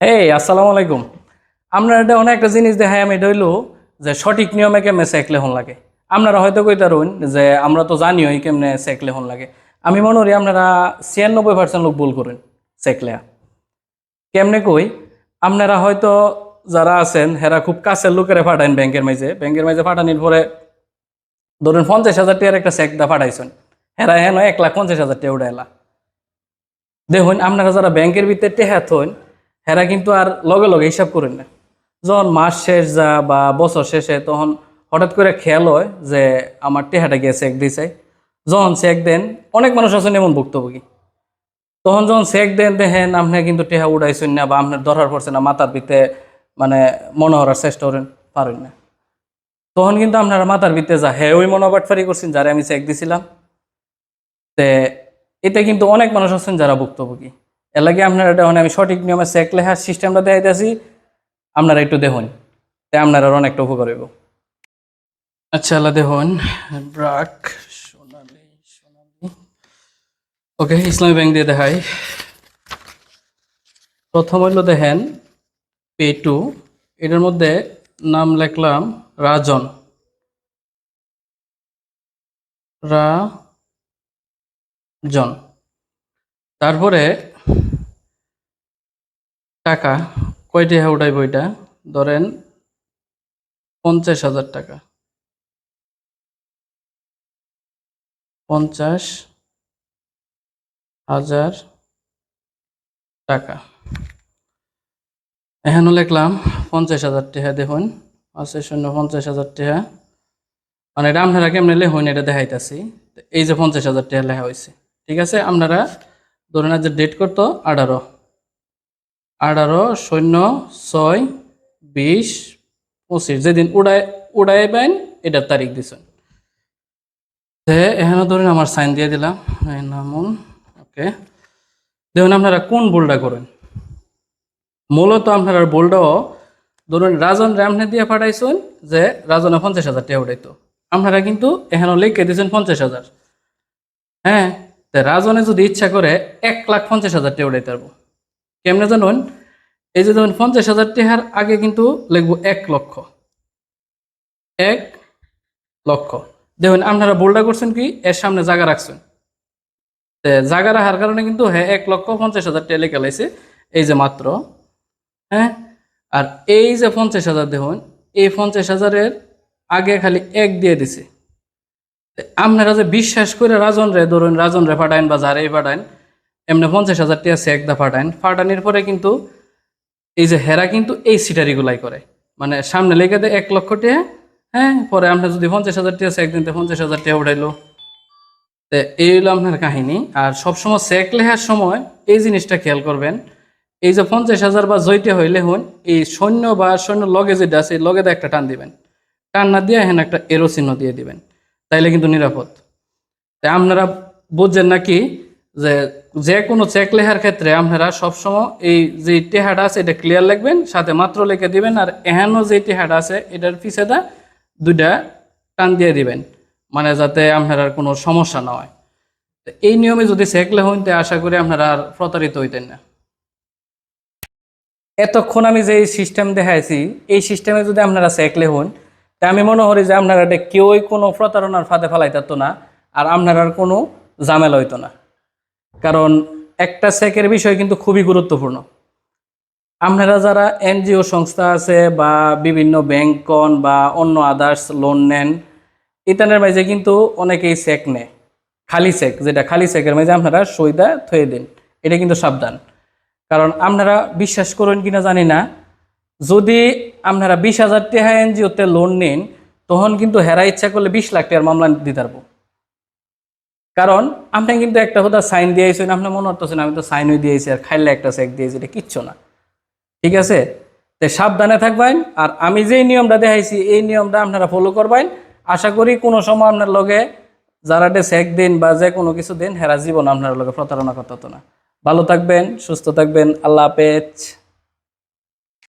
আসসালামু আলাইকুম। আপনারা এটা অনেক একটা জিনিস দেখাই আমি এটা হইলো যে সঠিক নিয়মে কেমনে চেক লেখন লাগে। আপনারা হয়তো কইতারুন যে আমরা তো জানিওই কেমনে চেক লেখন লাগে। আমি মনে করি আপনারা 96% লোক ভুল করেন চেক লেয়া। কেমনে কই, আপনারা হয়তো যারা আছেন হেরা খুব কাছের লোকেরা পাঠান ব্যাংকের মাঝে পাঠানোর পরে ধরুন 50,000 টাকার একটা চেক দা পাঠাইছেন, হেরা হেন 1,50,000 টাকা উঠাইলা। দেখুন আপনারা যারা ব্যাংকের ভিতরে টেহা থন হেরা কিন্তু আর লগে লগে হিসাব করেন না। যখন মাস শেষ যা বা বছর শেষে তখন হঠাৎ করে খেয়াল হয় যে আমার টেহাটা গিয়ে চেক দিছে। যখন চেক দেন, অনেক মানুষ আছেন এমন ভুক্তভোগী, তখন যখন চেক দেন দেখেন আপনি কিন্তু টেহা উড়াইছেন না বা আপনার দরকার পড়ছে না, মাথার ভিতরে মানে মনে হওয়ার চেষ্টা করেন পারেন না, তখন কিন্তু আপনারা মাথার ভিতরে যা হ্যাঁ ওই মনোবাটফারি করছেন যারা আমি চেক দিছিলাম। তে এতে কিন্তু অনেক মানুষ আছেন যারা ভুক্তভোগী। এর লাগে আপনারা এটা আমি সঠিক নিয়মে চেক লেখার সিস্টেমটা দেখাইতেছি, আপনারা একটু দেখুন, তাই আপনারা অনেকটা উপকার হইব। আচ্ছা আল্লাহ দেখুন, ব্রাক সোনালী সোনালী ওকে, ইসলামী ব্যাংক দিয়ে দেখাই। প্রথম হইল দেখেন পে টু, এটার মধ্যে নাম লিখলাম রাজন, রাজন। তারপরে টাকা কয়টি উঠাইব, এটা ধরেন 50,000 টাকা, 50,000 টাকা। এখানে লিখলাম 50,000 টাকা। দেখুন আছে 50,000 টাকা, মানে এটা আপনারা কেমনে লেখুন এটা দেখাইতেছি। এই যে 50,000 টাকা লেখা হয়েছে, ঠিক আছে। আপনারা ধরুন যে ডেট করত 18/18/06/2025, যেদিন উড়াইবেন এটার তারিখ দিচ্ছেন। এখানে ধরুন আমার সাইন দিয়ে দিলাম নামুন। ওকে, দেখুন আপনারা কোন ভুলটা করেন। মূলত আপনারা ভুলটাও ধরুন রাজন রামনে দিয়ে পাঠাইছেন যে রাজনে 50,000 টাকা উঠাইতো, আপনারা কিন্তু এখানে লিখে দিয়েছেন 50,000। হ্যাঁ, রাজনে যদি ইচ্ছা করে 1,50,000 টাকা উঠাইতে পারবো। কেমনে জানুন, এই যে ধরুন 50,000 টাকার আগে কিন্তু লিখবো 1,00,000, 1,00,000। দেখুন আপনারা ভুলটা করছেন কি, এর সামনে জায়গা রাখছেন, জায়গা রাখার কারণে কিন্তু হ্যাঁ 1,50,000 টাকা লেখা লাইছে এই যে মাত্র। হ্যাঁ, আর এই যে 50,000 দেখুন, এই 50,000-এর আগে খালি 1 দিয়ে দিছে। আপনারা যে বিশ্বাস করে রাজন রে ধরুন রাজন রে পাঠাইন বা যারে পাঠাইন এমনি 50,000 টাকা চেক দা পাঠাইন, পাঠানির পরে কিন্তু এই যে হেরা কিন্তু এই সিটারিগুলাই করে, মানে সামনে লেগে দেয় 1,00,000 টাকা। হ্যাঁ, পরে আপনি যদি 50,000 টাকা চেক দিন 50,000 টাকা উঠাইলো। তো এই হলো আপনার কাহিনী। আর সবসময় চেক লেখার সময় এই জিনিসটা খেয়াল করবেন, এই যে 50,000 বা জয়টা হইলে হন এই সৈন্য বা সৈন্য লগে যেটা আছে লগে একটা টান দিবেন, টান না দিয়ে এখানে একটা এরো চিহ্ন দিয়ে দিবেন, তাইলে কিন্তু নিরাপদ। তাই আপনারা বুঝছেন নাকি যে যে কোনো চেক লেখার ক্ষেত্রে আপনারা সবসময় এই যে টেহাটা আছে এটা ক্লিয়ার লিখবেন, সাথে মাত্র লিখে দিবেন, আর এখানেও যে টেহাটা আছে এটার পিছেটা দুইটা টান দিয়ে দিবেন, মানে যাতে আপনার কোনো সমস্যা না হয়। এই নিয়মে যদি চেক লেখেন তো আশা করি আপনারা আর প্রতারিত হইতেন না। এতক্ষণ আমি যে সিস্টেম দেখাইছি এই সিস্টেমে যদি আপনারা চেক লেখুন, তা আমি মনে করি যে আপনারা এটা কেউই কোনো প্রতারণার ফাঁদে ফেলাইতো না, আর আপনার কোনো ঝামেলা হইতো না। কারণ একটা চেকের বিষয় কিন্তু খুবই গুরুত্বপূর্ণ। আপনারা যারা এনজিও সংস্থা আছে বা বিভিন্ন ব্যাংক কন বা অন্য আদার্স লোন নেন, ইতানের মাঝে কিন্তু অনেকেই চেক নেয়, খালি চেক, যেটা খালি চেকের মাঝে আপনারা সইদা থয়ে দিন, এটা কিন্তু সাবধান। কারণ আপনারা বিশ্বাস করেন কিনা জানি না, যদি আপনারা 20,000 টাকা এনজিওতে লোন নিন তখন কিন্তু হেরা ইচ্ছা করলে 20 লাখ টাকার মামলা দিতে পারবো। কারণ আপনি কিন্তু একটা কথা সাইন দিয়েছেন, আপনার মনে হতেছেন আমি তো সাইনই দিয়েছি আর খাইলে একটা চেক দিয়েছি, এটা কিচ্ছু না, ঠিক আছে। তো সাবধানে থাকবেন, আর আমি যেই নিয়মটা দেখাইছি এই নিয়মটা আপনারা ফলো করবেন। আশা করি কোনো সময় আপনার লগে যারা চেক দিন বা যে কোনো কিছু দিন হেরা জীবন আপনার লগে প্রতারণা করতে হতো না। ভালো থাকবেন, সুস্থ থাকবেন, আল্লাহ হাফেজ।